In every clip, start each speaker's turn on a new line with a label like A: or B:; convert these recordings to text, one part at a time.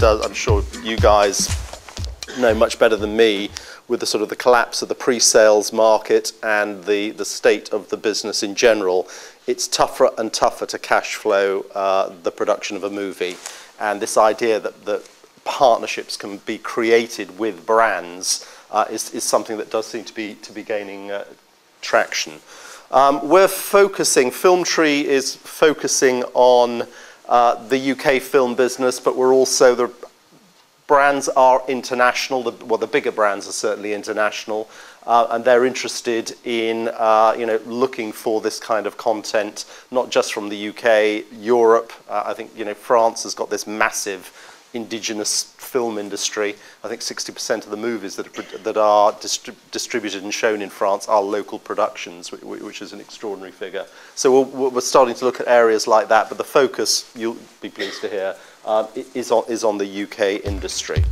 A: does, I'm sure you guys know much better than me, with the sort of the collapse of the pre-sales market and the state of the business in general, it's tougher and tougher to cash flow the production of a movie. And this idea that partnerships can be created with brands is something that does seem to be gaining traction. We're focusing, Filmtree is focusing on the UK film business, but we're also, the brands are international, the bigger brands are certainly international, and they're interested in looking for this kind of content, not just from the UK, Europe. I think France has got this massive indigenous film industry. I think 60% of the movies that are distributed and shown in France are local productions, which is an extraordinary figure. So we're starting to look at areas like that, but the focus, you'll be pleased to hear, is on the UK industry.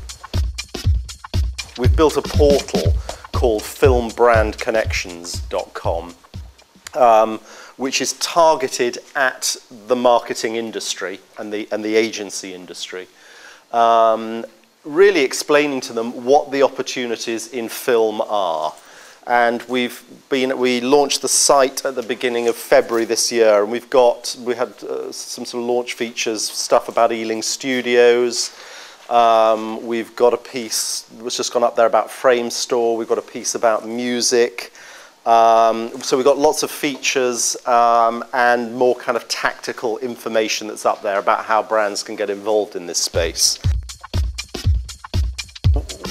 A: We've built a portal called filmbrandconnections.com, which is targeted at the marketing industry and the agency industry. Really explaining to them what the opportunities in film are. And we launched the site at the beginning of February this year, and we had some sort of launch features, stuff about Ealing Studios. We've got a piece which just gone up there about Frame Store. We've got a piece about music. So we've got lots of features and more kind of tactical information that's up there about how brands can get involved in this space.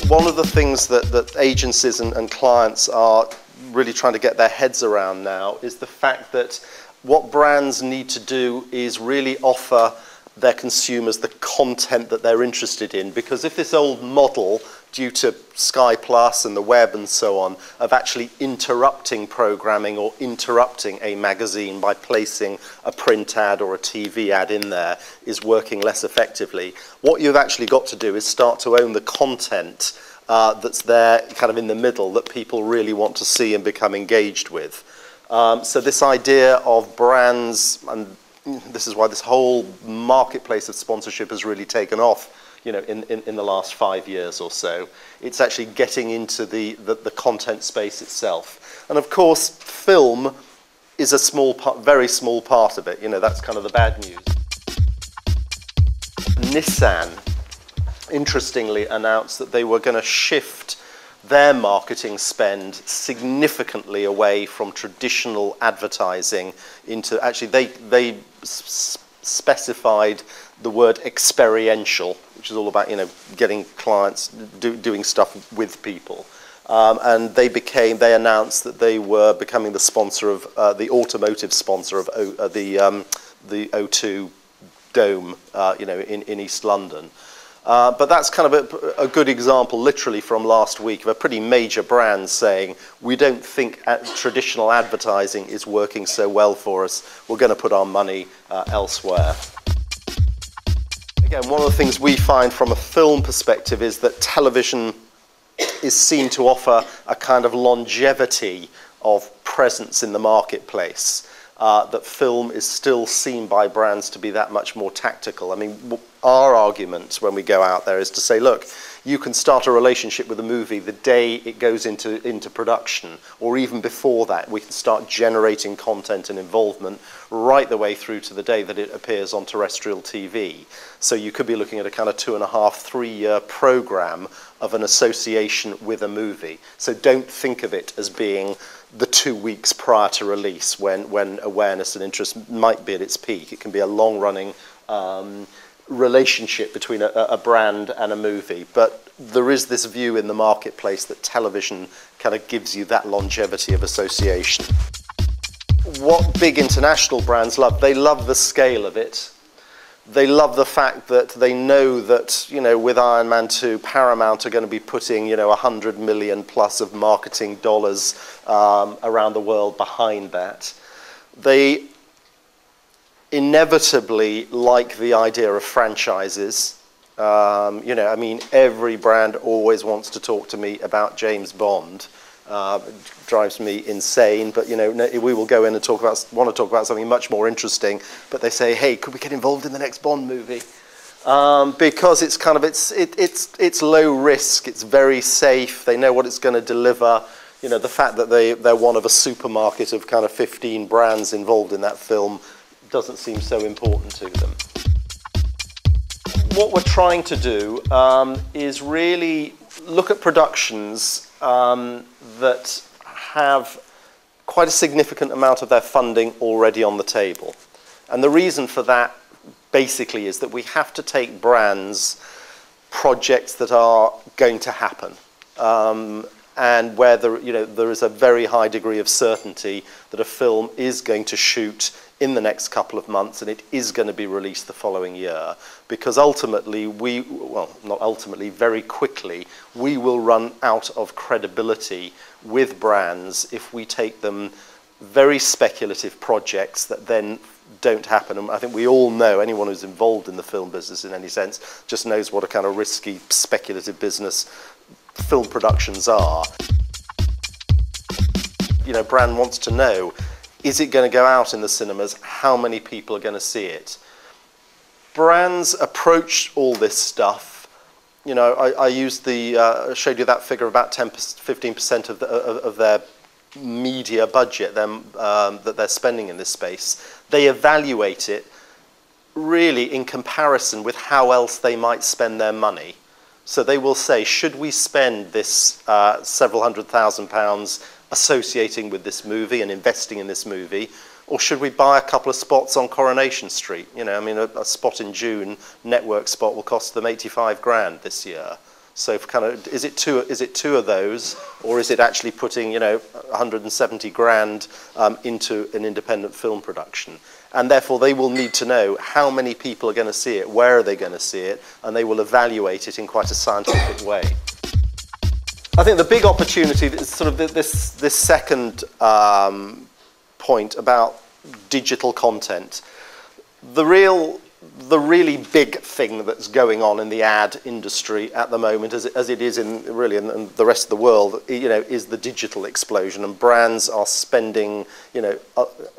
A: One of the things that agencies and clients are really trying to get their heads around now is the fact that what brands need to do is really offer their consumers the content that they're interested in, because if this old model, due to Sky Plus and the web and so on, of actually interrupting programming or interrupting a magazine by placing a print ad or a TV ad in there is working less effectively, what you've actually got to do is start to own the content that's there kind of in the middle that people really want to see and become engaged with. So this idea of brands, and this is why this whole marketplace of sponsorship has really taken off, in the last 5 years or so. It's actually getting into the content space itself. And of course, film is a small part, very small part of it. That's kind of the bad news. Nissan, interestingly, announced that they were going to shift their marketing spend significantly away from traditional advertising into, actually, they specified the word experiential, which is all about getting clients doing stuff with people, and they announced that they were becoming the sponsor of the automotive sponsor of the O2 Dome, in East London. But that's kind of a good example, literally from last week, of a pretty major brand saying, we don't think traditional advertising is working so well for us. We're going to put our money elsewhere. Again, one of the things we find from a film perspective is that television is seen to offer a kind of longevity of presence in the marketplace. That film is still seen by brands to be that much more tactical. I mean, our argument when we go out there is to say, look, you can start a relationship with a movie the day it goes into production, or even before that. We can start generating content and involvement right the way through to the day that it appears on terrestrial TV. So you could be looking at a kind of 2.5, 3 year program of an association with a movie. So don't think of it as being the 2 weeks prior to release when awareness and interest might be at its peak. It can be a long-running relationship between a brand and a movie. But there is this view in the marketplace that television kind of gives you that longevity of association. What big international brands love, they love the scale of it. They love the fact that they know that, with Iron Man 2, Paramount are going to be putting, 100 million plus of marketing dollars around the world behind that. They inevitably like the idea of franchises. I mean, every brand always wants to talk to me about James Bond. It drives me insane, but we will go in and want to talk about something much more interesting, but they say, hey, could we get involved in the next Bond movie? because it's kind of it's low risk, it's very safe. They know what it's going to deliver. You know, the fact that they're one of a supermarket of kind of 15 brands involved in that film doesn't seem so important to them. What we're trying to do is really look at productions that have quite a significant amount of their funding already on the table. And the reason for that basically is that we have to take brands, projects that are going to happen, and where there is a very high degree of certainty that a film is going to shoot in the next couple of months and it is going to be released the following year. Because ultimately, not ultimately, very quickly, we will run out of credibility with brands if we take them very speculative projects that then don't happen. And I think we all know, anyone who's involved in the film business in any sense just knows what a kind of risky, speculative business film productions are. You know, brand wants to know, is it going to go out in the cinemas? How many people are going to see it? Brands approach all this stuff. You know, I used showed you that figure, about 15% of their media budget that they're spending in this space. They evaluate it really in comparison with how else they might spend their money. So they will say, should we spend this several £100,000 associating with this movie and investing in this movie, or should we buy a couple of spots on Coronation Street? You know, I mean, a spot in June, network spot, will cost them 85 grand this year. So kind of, is it two of those, or is it actually putting, you know, 170 grand into an independent film production? And therefore they will need to know how many people are going to see it, where are they going to see it, and they will evaluate it in quite a scientific way. I think the big opportunity is sort of this second point about digital content. The really big thing that's going on in the ad industry at the moment, as it is in the rest of the world, you know, is the digital explosion, and brands are spending, you know,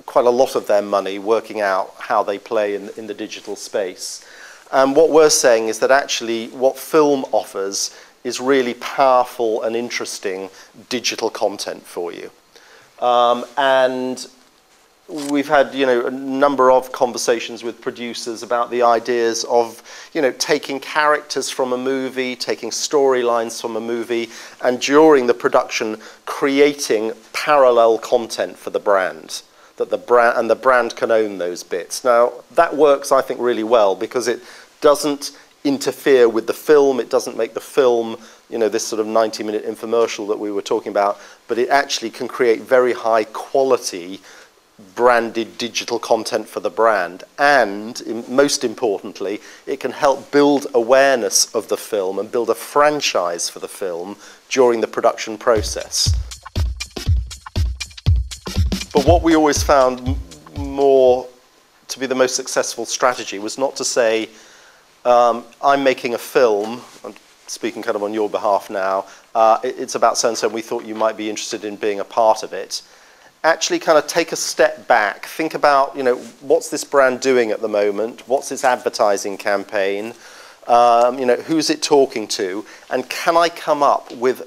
A: quite a lot of their money working out how they play in the digital space. And what we're saying is that actually what film offers is really powerful and interesting digital content for you. And we've had, you know, a number of conversations with producers about the ideas of, you know, taking characters from a movie, taking storylines from a movie, and during the production creating parallel content for the brand, that the brand can own those bits. Now that works, I think, really well because it doesn't interfere with the film, it doesn't make the film, you know, this sort of 90-minute infomercial that we were talking about, but it actually can create very high quality branded digital content for the brand, and most importantly, it can help build awareness of the film and build a franchise for the film during the production process. But what we always found more to be the most successful strategy was not to say, I'm making a film, I'm speaking kind of on your behalf now, it's about so-and-so and we thought you might be interested in being a part of it. Actually kind of take a step back, think about, you know, what's this brand doing at the moment, what's its advertising campaign, you know, who's it talking to, and can I come up with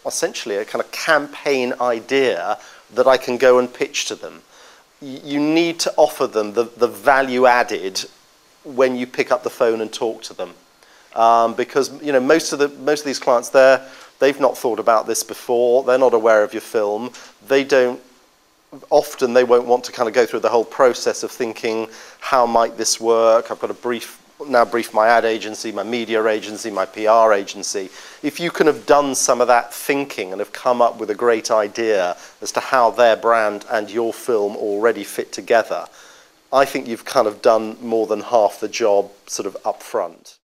A: essentially a kind of campaign idea that I can go and pitch to them. You need to offer them the value added when you pick up the phone and talk to them, because, you know, most of these clients, they've not thought about this before, they're not aware of your film, often they won't want to kind of go through the whole process of thinking, how might this work? I've got to now brief my ad agency, my media agency, my PR agency. If you can have done some of that thinking and have come up with a great idea as to how their brand and your film already fit together, I think you've kind of done more than half the job sort of up front.